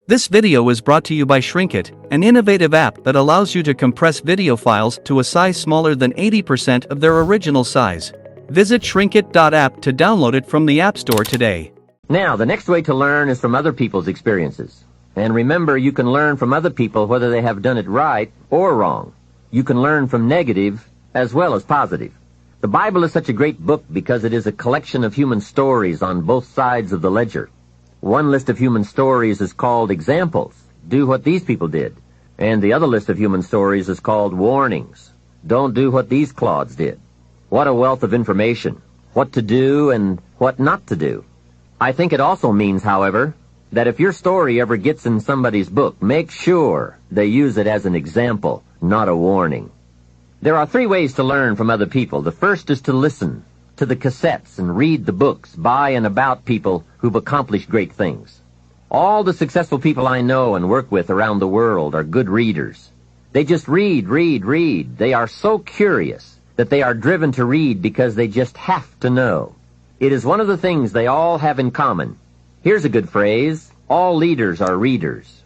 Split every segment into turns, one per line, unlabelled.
This video is brought to you by Shrinkit, an innovative app that allows you to compress video files to a size smaller than 80% of their original size. Visit shrinkit.app to download it from the App Store today.
Now, the next way to learn is from other people's experiences. And remember, you can learn from other people whether they have done it right or wrong. You can learn from negative as well as positive. The Bible is such a great book because it is a collection of human stories on both sides of the ledger. One list of human stories is called examples. Do what these people did. And the other list of human stories is called warnings. Don't do what these clods did. What a wealth of information. What to do and what not to do. I think it also means, however, that if your story ever gets in somebody's book, make sure they use it as an example, not a warning. There are 3 ways to learn from other people. The first is to listen to the cassettes and read the books by and about people who've accomplished great things. All the successful people I know and work with around the world are good readers. They just read. They are so curious that they are driven to read because they just have to know. It is one of the things they all have in common. Here's a good phrase: all leaders are readers.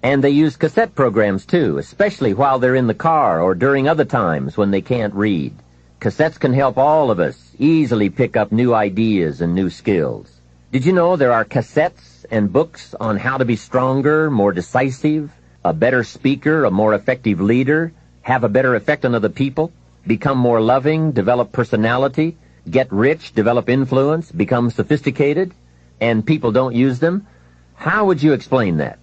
And they use cassette programs too, especially while they're in the car or during other times when they can't read. Cassettes can help all of us easily pick up new ideas and new skills. Did you know there are cassettes and books on how to be stronger, more decisive, a better speaker, a more effective leader, have a better effect on other people, become more loving, develop personality, get rich, develop influence, become sophisticated, and people don't use them? How would you explain that?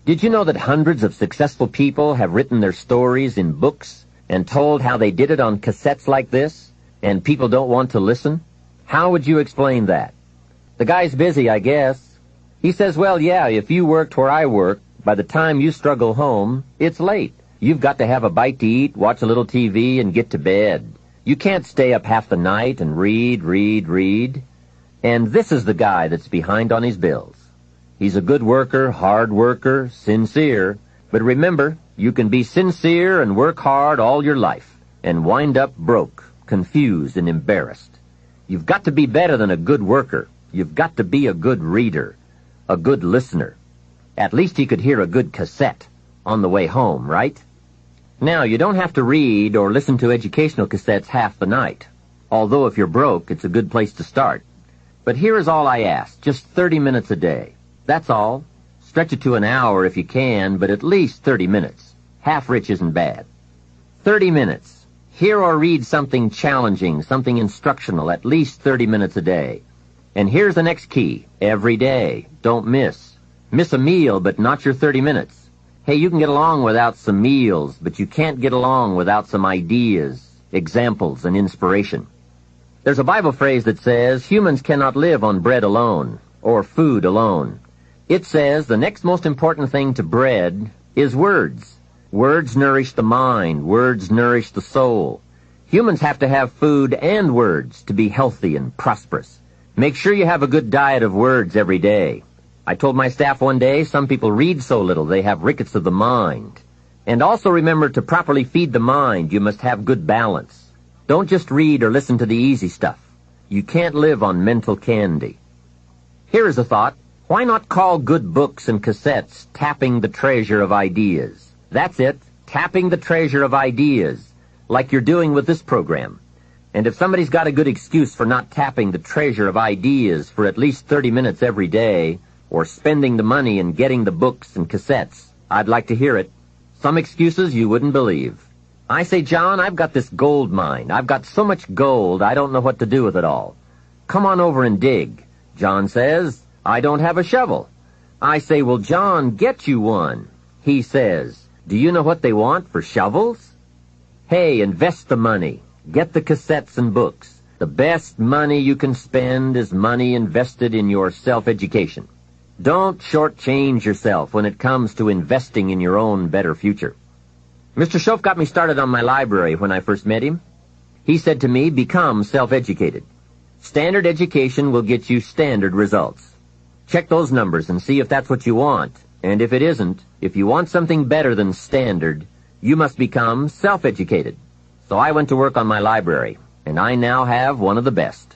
Did you know that hundreds of successful people have written their stories in books and told how they did it on cassettes like this, and people don't want to listen? How would you explain that? The guy's busy, I guess. He says, well, yeah, if you worked where I work, by the time you struggle home, it's late. You've got to have a bite to eat, watch a little TV, and get to bed. You can't stay up half the night and read. And this is the guy that's behind on his bills. He's a good worker, hard worker, sincere. But remember, you can be sincere and work hard all your life and wind up broke, confused, and embarrassed. You've got to be better than a good worker. You've got to be a good reader, a good listener. At least he could hear a good cassette on the way home, right? Now, you don't have to read or listen to educational cassettes half the night. Although if you're broke, it's a good place to start. But here is all I ask, just 30 minutes a day. That's all. Stretch it to an hour if you can, but at least 30 minutes. Half rich isn't bad. 30 minutes. Hear or read something challenging, something instructional, at least 30 minutes a day. And here's the next key. Every day. Don't miss. Miss a meal, but not your 30 minutes. Hey, you can get along without some meals, but you can't get along without some ideas, examples, and inspiration. There's a Bible phrase that says, humans cannot live on bread alone, or food alone. It says the next most important thing to bread is words. Words nourish the mind. Words nourish the soul. Humans have to have food and words to be healthy and prosperous. Make sure you have a good diet of words every day. I told my staff one day, some people read so little they have rickets of the mind. And also remember, to properly feed the mind, you must have good balance. Don't just read or listen to the easy stuff. You can't live on mental candy. Here is a thought. Why not call good books and cassettes tapping the treasure of ideas? That's it, tapping the treasure of ideas, like you're doing with this program. And if somebody's got a good excuse for not tapping the treasure of ideas for at least 30 minutes every day, or spending the money and getting the books and cassettes, I'd like to hear it. Some excuses you wouldn't believe. I say, John, I've got this gold mine. I've got so much gold, I don't know what to do with it all. Come on over and dig. John says, I don't have a shovel. I say, well, John, get you one. He says, do you know what they want for shovels? Hey, invest the money. Get the cassettes and books. The best money you can spend is money invested in your self-education. Don't shortchange yourself when it comes to investing in your own better future. Mr. Schoaf got me started on my library when I first met him. He said to me, become self-educated. Standard education will get you standard results. Check those numbers and see if that's what you want. And if it isn't, if you want something better than standard, you must become self-educated. So I went to work on my library, and I now have one of the best.